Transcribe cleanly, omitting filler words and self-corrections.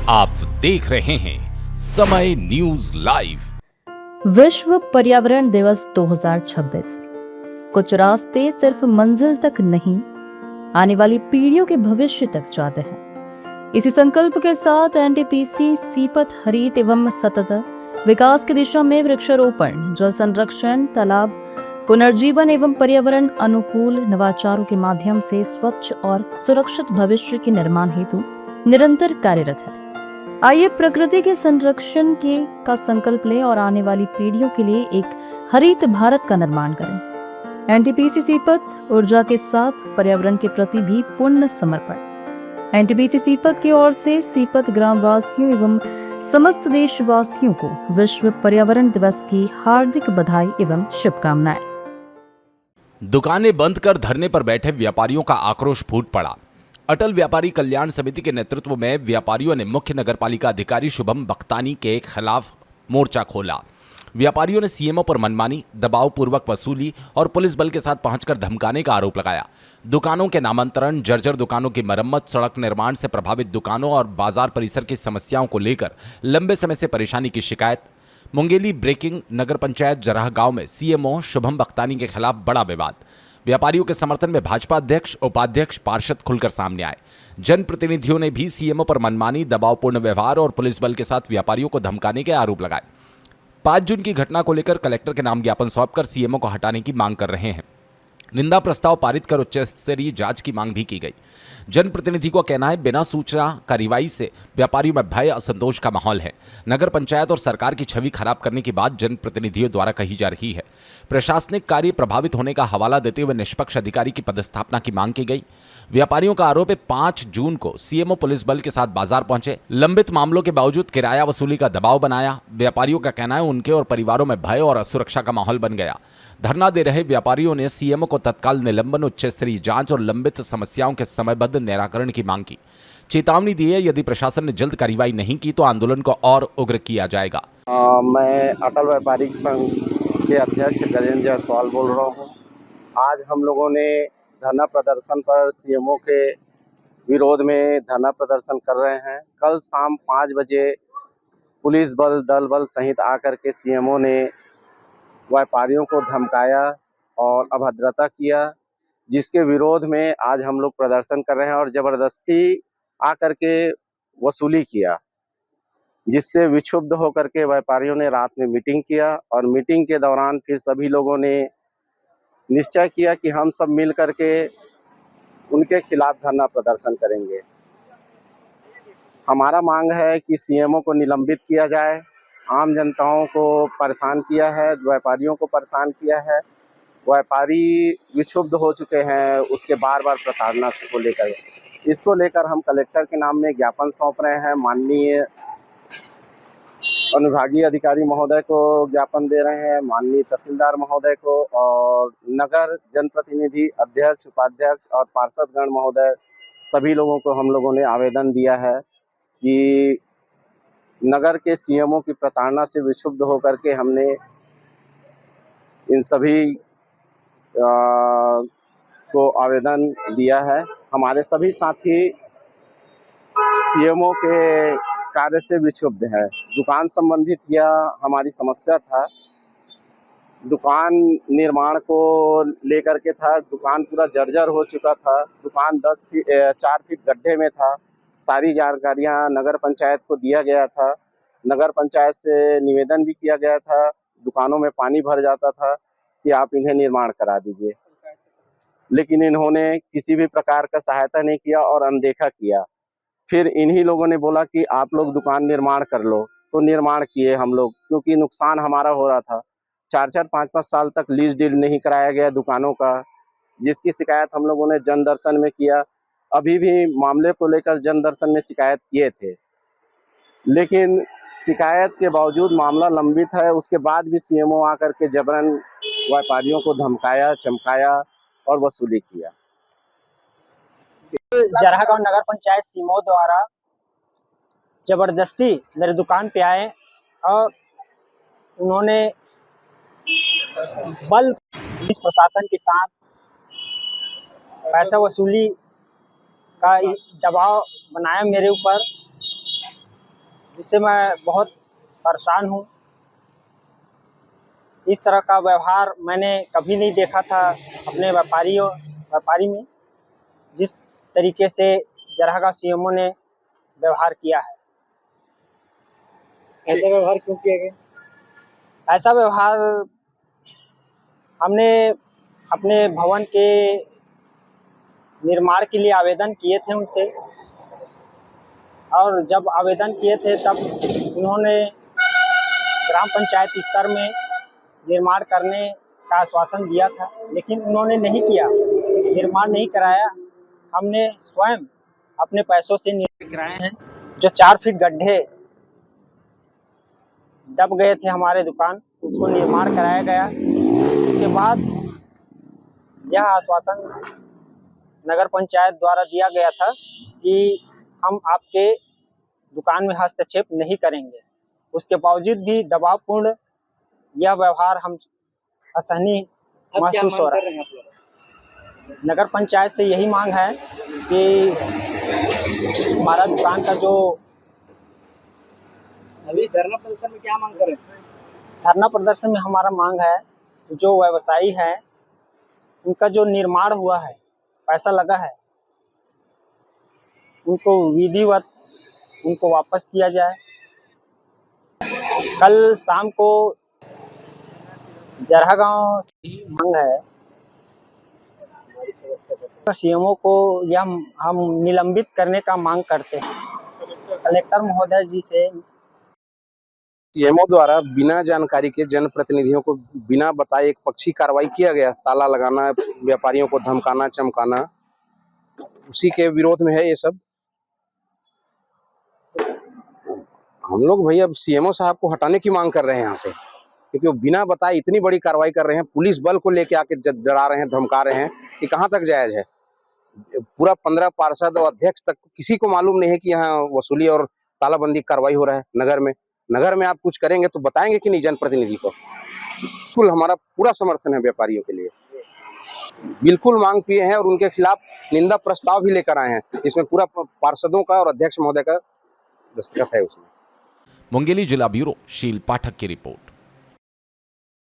आप देख रहे हैं समय न्यूज लाइव। विश्व पर्यावरण दिवस 2026। कुछ रास्ते सिर्फ मंजिल तक नहीं, आने वाली पीढ़ियों के भविष्य तक जाते हैं। इसी संकल्प के साथ एनटीपीसी सीपत हरित एवं सतत विकास की दिशा में वृक्षारोपण, जल संरक्षण, तालाब पुनर्जीवन एवं पर्यावरण अनुकूल नवाचारों के माध्यम से स्वच्छ और सुरक्षित भविष्य के निर्माण हेतु निरंतर कार्यरत है। आइए प्रकृति के संरक्षण का संकल्प लें और आने वाली पीढ़ियों के लिए एक हरित भारत का निर्माण करें। एनटीपीसी सीपत ऊर्जा के साथ पर्यावरण के प्रति भी पूर्ण समर्पण। एनटीपीसी सीपत की ओर से सीपत ग्रामवासियों एवं समस्त देशवासियों को विश्व पर्यावरण दिवस की हार्दिक बधाई एवं शुभकामनाएं। दुकानें बंद कर धरने पर बैठे व्यापारियों का आक्रोश फूट पड़ा। अटल व्यापारी कल्याण समिति के नेतृत्व में व्यापारियों ने मुख्य नगरपालिका अधिकारी शुभम बख्तानी के खिलाफ मोर्चा खोला। व्यापारियों ने सीएमओ पर मनमानी, दबावपूर्वक वसूली और पुलिस बल के साथ पहुंचकर धमकाने का आरोप लगाया। दुकानों के नामांतरण, जर्जर दुकानों की मरम्मत, सड़क निर्माण से प्रभावित दुकानों और बाजार परिसर की समस्याओं को लेकर लंबे समय से परेशानी की शिकायत। मुंगेली ब्रेकिंग नगर पंचायत जराह गांव में सीएमओ शुभम बख्तानी के खिलाफ बड़ा विवाद। व्यापारियों के समर्थन में भाजपा अध्यक्ष, उपाध्यक्ष, पार्षद खुलकर सामने आए। जनप्रतिनिधियों ने भी सीएमओ पर मनमानी, दबावपूर्ण व्यवहार और पुलिस बल के साथ व्यापारियों को धमकाने के आरोप लगाए। 5 जून की घटना को लेकर कलेक्टर के नाम ज्ञापन सौंपकर सीएमओ को हटाने की मांग कर रहे हैं। निंदा प्रस्ताव पारित कर उच्च स्तरीय जांच की मांग भी की गई। जनप्रतिनिधि का कहना है, बिना सूचना कार्रवाई से व्यापारियों में भय, असंतोष का माहौल है। नगर पंचायत और सरकार की छवि खराब करने की बात जनप्रतिनिधियों द्वारा कही जा रही है। प्रशासनिक कार्य प्रभावित होने का हवाला देते हुए निष्पक्ष अधिकारी की पदस्थापना की मांग की गई। व्यापारियों का आरोप है, 5 जून को सीएमओ पुलिस बल के साथ बाजार पहुंचे, लंबित मामलों के बावजूद किराया वसूली का दबाव बनाया। व्यापारियों का कहना है, उनके और परिवारों में भय और असुरक्षा का माहौल बन गया। धरना दे रहे व्यापारियों ने सीएमओ को तत्काल निलंबन, उच्च स्तरीय जांच और लंबित समस्याओं के समयबद्ध निराकरण की मांग की। चेतावनी दी है, यदि प्रशासन ने जल्द कार्रवाई नहीं की तो आंदोलन को और उग्र किया जाएगा। मैं अटल व्यापारिक संघ के अध्यक्ष गजेंद्र जायसवाल बोल रहा हूँ। आज हम लोगों ने धरना प्रदर्शन पर सीएमओ के विरोध में धरना प्रदर्शन कर रहे हैं। कल शाम 5 बजे पुलिस बल, दल बल सहित आकर के सीएमओ ने व्यापारियों को धमकाया और अभद्रता किया, जिसके विरोध में आज हम लोग प्रदर्शन कर रहे हैं और जबरदस्ती आकर के वसूली किया, जिससे विक्षुब्ध होकर के व्यापारियों ने रात में मीटिंग किया और मीटिंग के दौरान फिर सभी लोगों ने निश्चय किया कि हम सब मिल करके उनके खिलाफ धरना प्रदर्शन करेंगे। हमारा मांग है कि सीएमओ को निलंबित किया जाए। आम जनताओं को परेशान किया है, व्यापारियों को परेशान किया है। व्यापारी विक्षुब्ध हो चुके हैं उसके बार बार प्रताड़ना को लेकर। इसको लेकर हम कलेक्टर के नाम में ज्ञापन सौंप रहे हैं। माननीय अनुविभागीय अधिकारी महोदय को ज्ञापन दे रहे हैं, माननीय तहसीलदार महोदय को और नगर जनप्रतिनिधि, अध्यक्ष, उपाध्यक्ष और पार्षदगण महोदय, सभी लोगों को हम लोगों ने आवेदन दिया है कि नगर के सीएमओ की प्रताड़ना से विक्षुब्ध होकर के हमने इन सभी को आवेदन दिया है। हमारे सभी साथी सीएमओ के कार्य से विक्षुब्ध है। दुकान संबंधित यह हमारी समस्या था। दुकान निर्माण को लेकर के था। दुकान पूरा जर्जर हो चुका था। दुकान 4 फीट गड्ढे में था। सारी जानकारियां नगर पंचायत को दिया गया था। नगर पंचायत से निवेदन भी किया गया था। दुकानों में पानी भर जाता था कि आप इन्हें निर्माण करा दीजिए, लेकिन इन्होंने किसी भी प्रकार का सहायता नहीं किया और अनदेखा किया। फिर इन्हीं लोगों ने बोला कि आप लोग दुकान निर्माण कर लो, तो निर्माण किए हम लोग, क्योंकि नुकसान हमारा हो रहा था। 4-4, 5-5 साल तक लीज डील नहीं कराया गया दुकानों का, जिसकी शिकायत हम लोगों ने जन दर्शन में किया। अभी भी मामले को लेकर जन दर्शन में शिकायत किए थे, लेकिन शिकायत के बावजूद मामला लंबित है। उसके बाद भी सीएमओ आकर के जबरन व्यापारियों को धमकाया, चमकाया और वसूली किया। जराह गांव नगर पंचायत सीएमओ द्वारा जबरदस्ती मेरे दुकान पे आए और उन्होंने बल पुलिस प्रशासन के साथ पैसा वसूली का दबाव बनाया मेरे ऊपर जिससे मैं बहुत परेशान हूँ। इस तरह का व्यवहार मैंने कभी नहीं देखा था अपने व्यापारी में, जिस तरीके से जरहागांव सीएमओ ने व्यवहार किया है। ऐसा व्यवहार क्यों किया गया? ऐसा व्यवहार हमने अपने भवन के निर्माण के लिए आवेदन किए थे उनसे, और जब आवेदन किए थे तब उन्होंने ग्राम पंचायत स्तर में निर्माण करने का आश्वासन दिया था, लेकिन उन्होंने नहीं किया, निर्माण नहीं कराया। हमने स्वयं अपने पैसों से निर्माण कराए हैं। जो 4 फीट गड्ढे दब गए थे हमारे दुकान, उसको निर्माण कराया गया। उसके बाद यह आश्वासन नगर पंचायत द्वारा दिया गया था कि हम आपके दुकान में हस्तक्षेप नहीं करेंगे। उसके बावजूद भी दबावपूर्ण यह व्यवहार हम असहनीय महसूस हो रहा है। नगर पंचायत से यही मांग है कि हमारा दुकान का जो अभी धरना प्रदर्शन में क्या मांग कर रहे हैं? धरना प्रदर्शन में हमारा मांग है, जो व्यवसायी है उनका जो निर्माण हुआ है, पैसा लगा है, उनको विधिवत उनको वापस किया जाए। कल शाम को जरहागांव मांग है सीएमओ को, यह हम निलंबित करने का मांग करते हैं कलेक्टर महोदय जी से। सीएमओ द्वारा बिना जानकारी के जनप्रतिनिधियों को बिना बताए एक पक्षी कार्रवाई किया गया, ताला लगाना, व्यापारियों को धमकाना चमकाना, उसी के विरोध में है ये सब। हम लोग भैया सीएमओ साहब को हटाने की मांग कर रहे हैं यहाँ से, क्योंकि वो बिना बताए इतनी बड़ी कार्रवाई कर रहे हैं। पुलिस बल को लेके आके डरा रहे हैं, धमका रहे हैं, कि कहाँ तक जायज है। पूरा 15 पार्षद और अध्यक्ष तक किसी को मालूम नहीं है कि यहाँ वसूली और तालाबंदी कार्रवाई हो रहा है नगर में। नगर में आप कुछ करेंगे तो बताएंगे कि नहीं जनप्रतिनिधि को। बिल्कुल हमारा पूरा समर्थन है व्यापारियों के लिए, बिल्कुल मांग किए हैं और उनके खिलाफ निंदा प्रस्ताव भी लेकर आए हैं। इसमें पूरा पार्षदों का और अध्यक्ष महोदय का दस्तखत है उसमें। मुंगेली जिला ब्यूरो शील पाठक की रिपोर्ट।